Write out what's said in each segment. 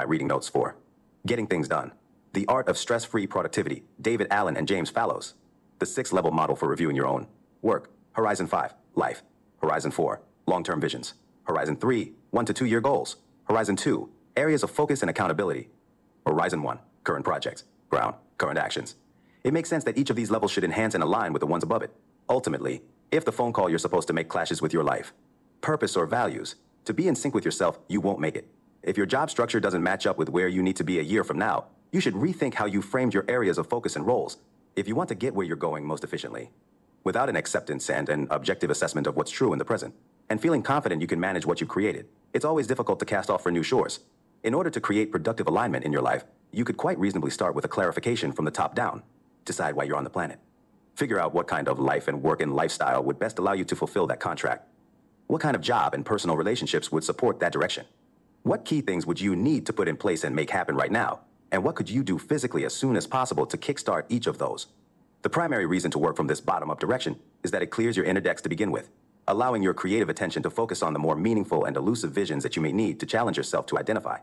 my reading notes for. Getting things done. The art of stress-free productivity. David Allen and James Fallows. The 6-level model for reviewing your own work. Horizon 5, life. Horizon 4, long-term visions. Horizon 3, 1 to 2 year goals. Horizon 2, areas of focus and accountability. Horizon 1, current projects. Ground, current actions. It makes sense that each of these levels should enhance and align with the ones above it. Ultimately, if the phone call you're supposed to make clashes with your life, purpose, or values, to be in sync with yourself, you won't make it. If your job structure doesn't match up with where you need to be a year from now, you should rethink how you framed your areas of focus and roles if you want to get where you're going most efficiently. Without an acceptance and an objective assessment of what's true in the present, and feeling confident you can manage what you've created, it's always difficult to cast off for new shores. In order to create productive alignment in your life, you could quite reasonably start with a clarification from the top down. Decide why you're on the planet. Figure out what kind of life and work and lifestyle would best allow you to fulfill that contract. What kind of job and personal relationships would support that direction? What key things would you need to put in place and make happen right now? And what could you do physically as soon as possible to kickstart each of those? The primary reason to work from this bottom-up direction is that it clears your inner decks to begin with, allowing your creative attention to focus on the more meaningful and elusive visions that you may need to challenge yourself to identify.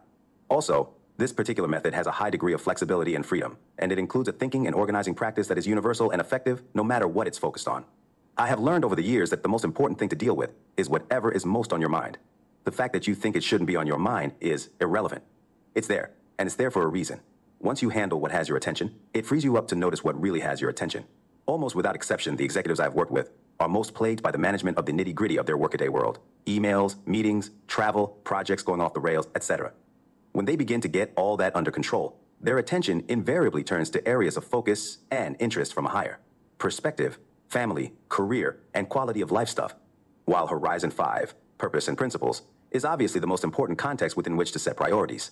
Also, this particular method has a high degree of flexibility and freedom, and it includes a thinking and organizing practice that is universal and effective no matter what it's focused on. I have learned over the years that the most important thing to deal with is whatever is most on your mind. The fact that you think it shouldn't be on your mind is irrelevant. It's there, and it's there for a reason. Once you handle what has your attention, it frees you up to notice what really has your attention. Almost without exception, the executives I've worked with are most plagued by the management of the nitty-gritty of their workaday world. Emails, meetings, travel, projects going off the rails, etc. When they begin to get all that under control, their attention invariably turns to areas of focus and interest from a higher perspective, family, career, and quality of life stuff. While Horizon 5, purpose and principles, is obviously the most important context within which to set priorities.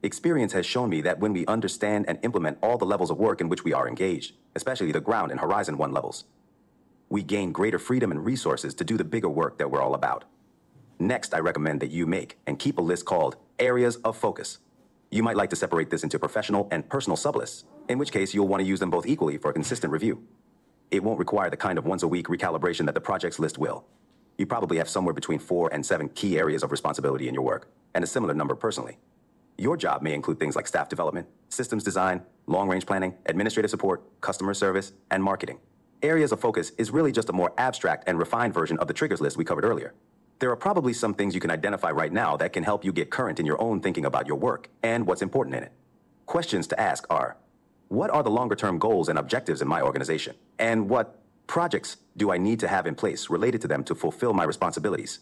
Experience has shown me that when we understand and implement all the levels of work in which we are engaged, especially the ground and Horizon 1 levels, we gain greater freedom and resources to do the bigger work that we're all about. Next, I recommend that you make and keep a list called Areas of Focus. You might like to separate this into professional and personal sublists, in which case you'll want to use them both equally for a consistent review. It won't require the kind of once-a-week recalibration that the projects list will. You probably have somewhere between 4 and 7 key areas of responsibility in your work, and a similar number personally. Your job may include things like staff development, systems design, long-range planning, administrative support, customer service, and marketing. Areas of focus is really just a more abstract and refined version of the triggers list we covered earlier. There are probably some things you can identify right now that can help you get current in your own thinking about your work and what's important in it. Questions to ask are, what are the longer-term goals and objectives in my organization? And what projects do I need to have in place related to them to fulfill my responsibilities?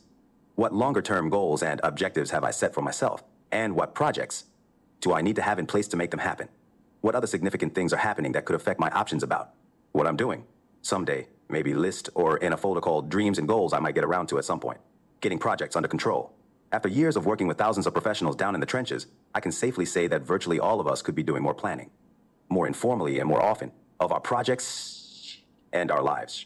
What longer-term goals and objectives have I set for myself? And what projects do I need to have in place to make them happen? What other significant things are happening that could affect my options about what I'm doing? Someday, maybe list or in a folder called Dreams and Goals I might get around to at some point. Getting projects under control. After years of working with thousands of professionals down in the trenches, I can safely say that virtually all of us could be doing more planning, more informally and more often, of our projects and our lives.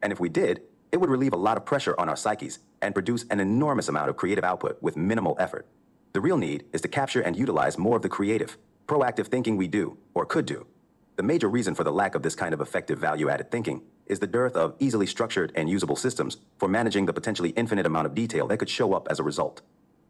And if we did, it would relieve a lot of pressure on our psyches and produce an enormous amount of creative output with minimal effort. The real need is to capture and utilize more of the creative, proactive thinking we do, or could do. The major reason for the lack of this kind of effective value-added thinking is the dearth of easily structured and usable systems for managing the potentially infinite amount of detail that could show up as a result.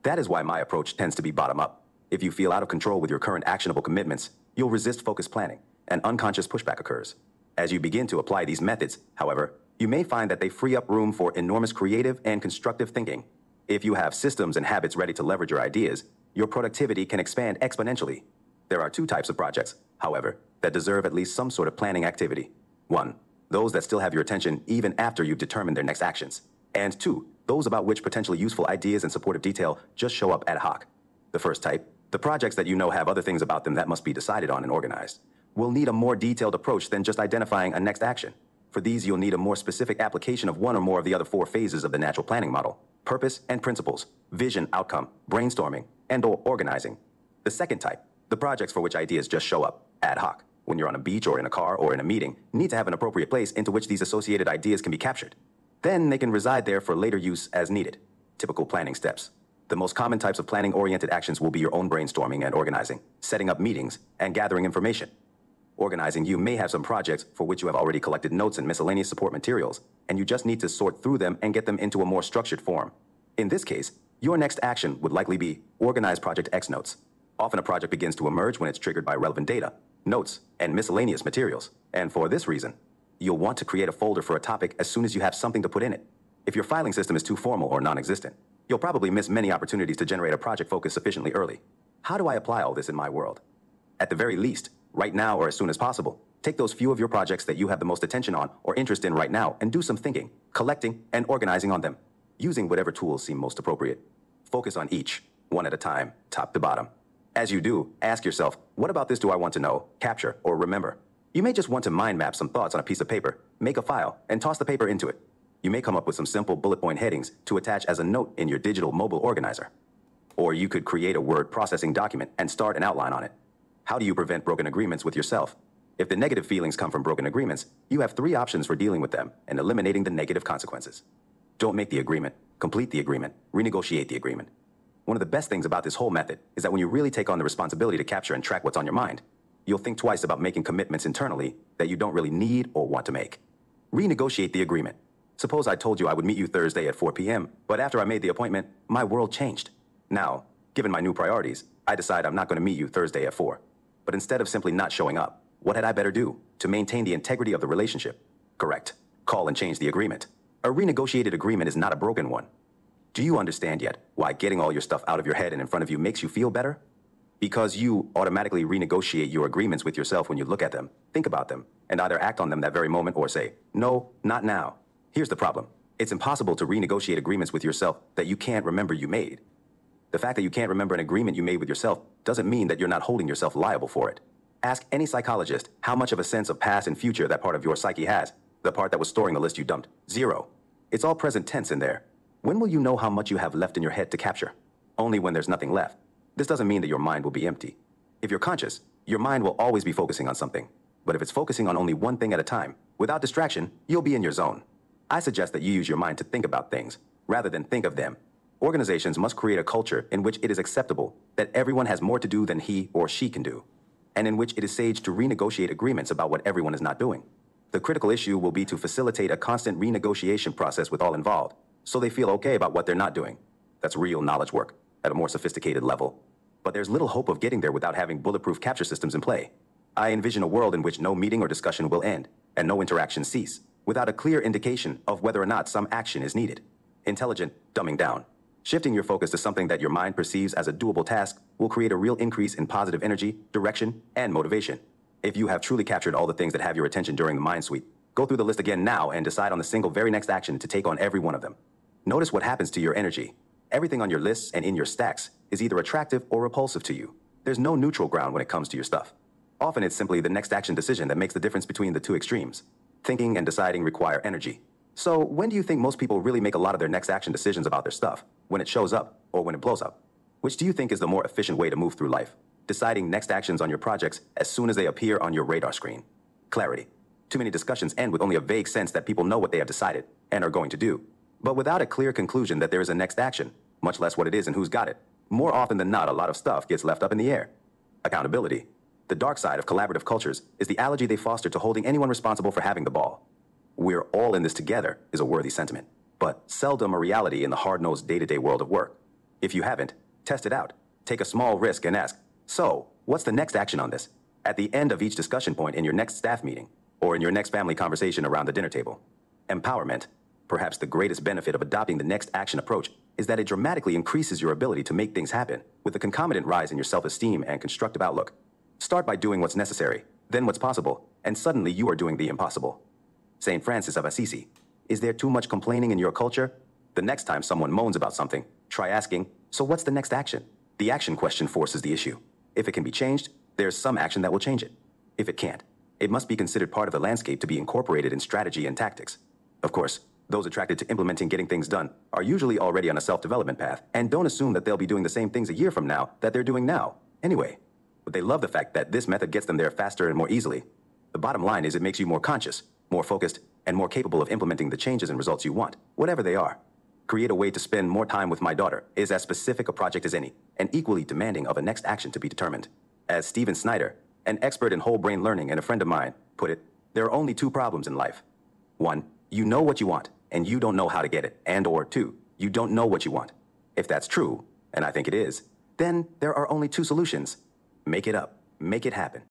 That is why my approach tends to be bottom-up. If you feel out of control with your current actionable commitments, you'll resist focused planning, and unconscious pushback occurs. As you begin to apply these methods, however, you may find that they free up room for enormous creative and constructive thinking. If you have systems and habits ready to leverage your ideas, your productivity can expand exponentially. There are 2 types of projects, however, that deserve at least some sort of planning activity. 1, those that still have your attention even after you've determined their next actions. And 2, those about which potentially useful ideas and supportive detail just show up ad hoc. The first type, the projects that you know have other things about them that must be decided on and organized, will need a more detailed approach than just identifying a next action. For these, you'll need a more specific application of one or more of the other 4 phases of the natural planning model: purpose and principles, vision, outcome, brainstorming, and/or organizing. The second type, the projects for which ideas just show up, ad hoc, when you're on a beach or in a car or in a meeting, need to have an appropriate place into which these associated ideas can be captured. Then they can reside there for later use as needed. Typical planning steps. The most common types of planning-oriented actions will be your own brainstorming and organizing, setting up meetings, and gathering information. Organizing, you may have some projects for which you have already collected notes and miscellaneous support materials, and you just need to sort through them and get them into a more structured form. In this case, your next action would likely be organize Project X notes. Often a project begins to emerge when it's triggered by relevant data, notes, and miscellaneous materials. And for this reason, you'll want to create a folder for a topic as soon as you have something to put in it. If your filing system is too formal or non-existent, you'll probably miss many opportunities to generate a project focus sufficiently early. How do I apply all this in my world? At the very least, right now or as soon as possible, take those few of your projects that you have the most attention on or interest in right now and do some thinking, collecting, and organizing on them, using whatever tools seem most appropriate. Focus on each, one at a time, top to bottom. As you do, ask yourself, what about this do I want to know, capture, or remember? You may just want to mind map some thoughts on a piece of paper, make a file, and toss the paper into it. You may come up with some simple bullet point headings to attach as a note in your digital mobile organizer. Or you could create a word processing document and start an outline on it. How do you prevent broken agreements with yourself? If the negative feelings come from broken agreements, you have 3 options for dealing with them and eliminating the negative consequences. Don't make the agreement, complete the agreement, renegotiate the agreement. One of the best things about this whole method is that when you really take on the responsibility to capture and track what's on your mind, you'll think twice about making commitments internally that you don't really need or want to make. Renegotiate the agreement. Suppose I told you I would meet you Thursday at 4 p.m., but after I made the appointment, my world changed. Now, given my new priorities, I decide I'm not going to meet you Thursday at 4. But instead of simply not showing up, what had I better do to maintain the integrity of the relationship? Correct. Call and change the agreement. A renegotiated agreement is not a broken one. Do you understand yet why getting all your stuff out of your head and in front of you makes you feel better? Because you automatically renegotiate your agreements with yourself when you look at them, think about them, and either act on them that very moment or say, no, not now. Here's the problem. It's impossible to renegotiate agreements with yourself that you can't remember you made. The fact that you can't remember an agreement you made with yourself doesn't mean that you're not holding yourself liable for it. Ask any psychologist how much of a sense of past and future that part of your psyche has, the part that was storing the list you dumped. 0. It's all present tense in there. When will you know how much you have left in your head to capture? Only when there's nothing left. This doesn't mean that your mind will be empty. If you're conscious, your mind will always be focusing on something. But if it's focusing on only one thing at a time, without distraction, you'll be in your zone. I suggest that you use your mind to think about things, rather than think of them. Organizations must create a culture in which it is acceptable that everyone has more to do than he or she can do, and in which it is sage to renegotiate agreements about what everyone is not doing. The critical issue will be to facilitate a constant renegotiation process with all involved, so they feel okay about what they're not doing. That's real knowledge work, at a more sophisticated level. But there's little hope of getting there without having bulletproof capture systems in play. I envision a world in which no meeting or discussion will end, and no interaction cease, without a clear indication of whether or not some action is needed. Intelligent dumbing down. Shifting your focus to something that your mind perceives as a doable task will create a real increase in positive energy, direction, and motivation. If you have truly captured all the things that have your attention during the mind sweep, go through the list again now and decide on the single very next action to take on every one of them. Notice what happens to your energy. Everything on your lists and in your stacks is either attractive or repulsive to you. There's no neutral ground when it comes to your stuff. Often it's simply the next action decision that makes the difference between the two extremes. Thinking and deciding require energy. So when do you think most people really make a lot of their next action decisions about their stuff? When it shows up or when it blows up? Which do you think is the more efficient way to move through life? Deciding next actions on your projects as soon as they appear on your radar screen. Clarity. Too many discussions end with only a vague sense that people know what they have decided and are going to do, but without a clear conclusion that there is a next action, much less what it is and who's got it. More often than not, a lot of stuff gets left up in the air. Accountability. The dark side of collaborative cultures is the allergy they foster to holding anyone responsible for having the ball. We're all in this together is a worthy sentiment, but seldom a reality in the hard-nosed day-to-day world of work. If you haven't, test it out. Take a small risk and ask, so, what's the next action on this? At the end of each discussion point in your next staff meeting, or in your next family conversation around the dinner table. Empowerment. Perhaps the greatest benefit of adopting the next action approach is that it dramatically increases your ability to make things happen, with a concomitant rise in your self-esteem and constructive outlook. Start by doing what's necessary, then what's possible, and suddenly you are doing the impossible. St. Francis of Assisi. Is there too much complaining in your culture? The next time someone moans about something, try asking, so what's the next action? The action question forces the issue. If it can be changed, there's some action that will change it. If it can't, it must be considered part of the landscape to be incorporated in strategy and tactics. Of course, those attracted to implementing getting things done are usually already on a self-development path and don't assume that they'll be doing the same things a year from now that they're doing now, anyway. But they love the fact that this method gets them there faster and more easily. The bottom line is it makes you more conscious, more focused, and more capable of implementing the changes and results you want, whatever they are. Create a way to spend more time with my daughter is as specific a project as any, and equally demanding of a next action to be determined. As Stephen Snyder, an expert in whole brain learning and a friend of mine, put it, there are only 2 problems in life. 1, you know what you want, and you don't know how to get it, and or 2, you don't know what you want. If that's true, and I think it is, then there are only two solutions. Make it up. Make it happen.